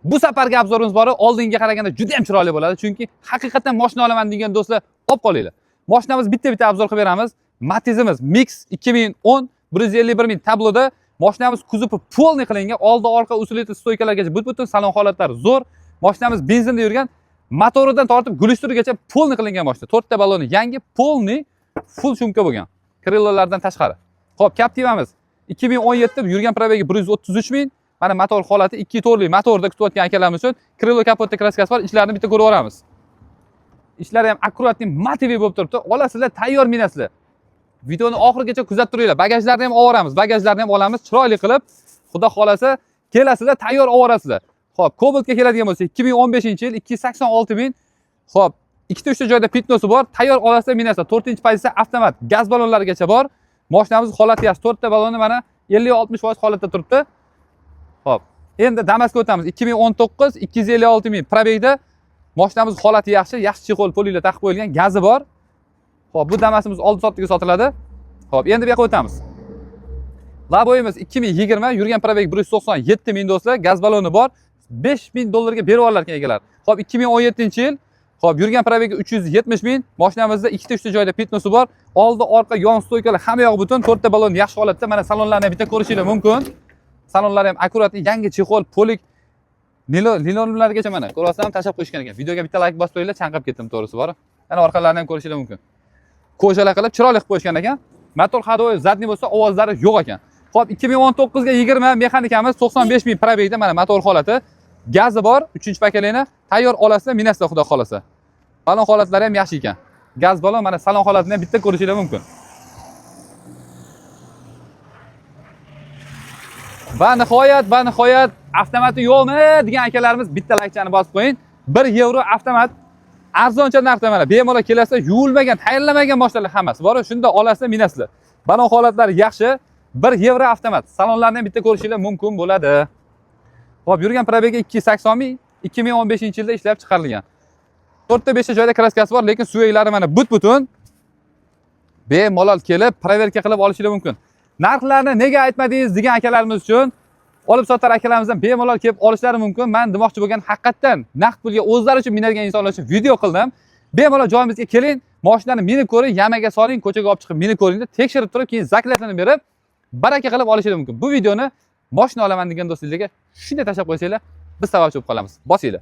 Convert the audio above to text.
Bu safargi obzorimiz bor, oldingiga qaraganda juda ham chiroyli bo'ladi, chunki haqiqatan mashina olaman degan do'stlar olib qolinglar. Mashinamiz bitta obzor qilib beramiz. Matizimiz Mix 2010 151 ming tabloda. Mashinamiz kuzovi polniy qilingan, oldi orqa usulli stoykalargacha butun salon holatlari zo'r. Mashinamiz benzinda yurgan, motoridan tortib gulishtirgacha polniy qilingan mashina. 4 ta baloni yangi, polniy, full shumka bo'lgan. Krillolardan tashqari. Xo'p, Captiva'miz 2017 yurgan probegi 133 ming. Mana motor holati 2 torli motorda kutayotgan akalarimiz uchun Krillo kapotda kraskasi bor. Ishlarini bitta ko'rib olamiz. Ishlari ham akkuratli, motiviy bo'lib turibdi. Olasizlar, tayyor minasizlar. Videoni oxirigacha kuzatib turinglar. Bagajlarni ham olamiz, bagajlarni ham olamiz. Chiroyli qilib, xudo xolasa, kelasizlar, tayyor olasilar. Xo'p, Cobaltga keladigan bo'lsa 2015-yil 286 ming. Xo'p, 2-3 ta joyda pitnosi bor. Tayyor olasizlar, minasizlar. 4-pozitsiya avtomat, gaz ballonlarigacha bor. Mashinamiz holati yaxshi. 4 ta balloni mana 50-60% holatda turibdi. Xo'p, endi Damas'ga o'tamiz. 2019 256 ming probegda. Mashinamiz holati yaxshi, yaxshi chexol polilar taqib qo'yilgan, gazi bor. Xo'p, bu Damas'imiz oldi sotdiga sotiladi. Xo'p, endi bu yoqqa o'tamiz. Laboyimiz 2020 yurgan probeg 197 ming do'stlar, gaz balloni bor. 5 ming dollarga berib olar ekan egalar. Xo'p, 2017-yil. Xo'p, yurgan probegi 370 ming. Mashinamizda 2 ta joyda pitnosi bor. Oldi, orqa, yon stoykalar hamma yog'i butun. 4 ta ballon yaxshi holatda. Mana salonlarni bitta ko'rishingiz mumkin. Salonlari ham akkurat, yangi chexol, polik linollargacha mana ko'rasizlarmi tashab qo'yishgan ekan. Videoga bitta like bosib qo'yinglar, chanqab ketdim to'g'risi bor. Mana orqalarini ham ko'rishingiz mumkin. Ko'shalar qilib chiroyli qilib qo'yishgan ekan. Motor hadoy zadniy bo'lsa, ovozlari yo'q ekan. Xo'p, 2019 ga 20 mexanikamiz 95 ming probegda mana motor holati. Gazi bor, 3-pakalini tayyor olasizlar, minasizlar xudo xolasa. Balon holatlari ham yaxshi ekan. Gaz balon mana salon holatini ham bitta ko'rishingiz mumkin. Va nihoyat avtomati yo'qmi degan akalarimiz bitta like-chani bosib qo'ying. 1 yevro avtomat arzoncha narxda mana bemalol kelasizlar, yuvilmagan, tayyorlamagan mashinalar hammasi bor. Shunda olasizlar, minasizlar. Balon holatlari yaxshi. 1 yevro avtomat. Salonlarni ham bitta ko'rishingiz mumkin bo'ladi. Xo'p, yurgan probegi 280 ming, 2015-yilda ishlab chiqarilgan. 4 ta 5 ta joyda kraskasi bor, lekin suvaklari mana but-butun. Bemalol kelib, proverka qilib olishingiz mumkin. Narxlarni nega aytmadingiz degan akalarimiz uchun olib sotar akalarimizdan bemalol kelib olishlari mumkin. Men demoqchi bo'lgan haqiqatan naqd pulga o'zlari uchun minadigan insonlar uchun video qildim. Bemalol joyimizga keling, mashinani minib ko'ring, yamaga soling, ko'chaga olib chiqib minib ko'ring, tekshirib turib, keyin zaklatini berib, baraka qilib olishingiz mumkin. Bu videoni mashina olaman degan do'stlarga shunday tashlab qo'ysanglar, biz sababchi bo'lib qolamiz. Bosinglar.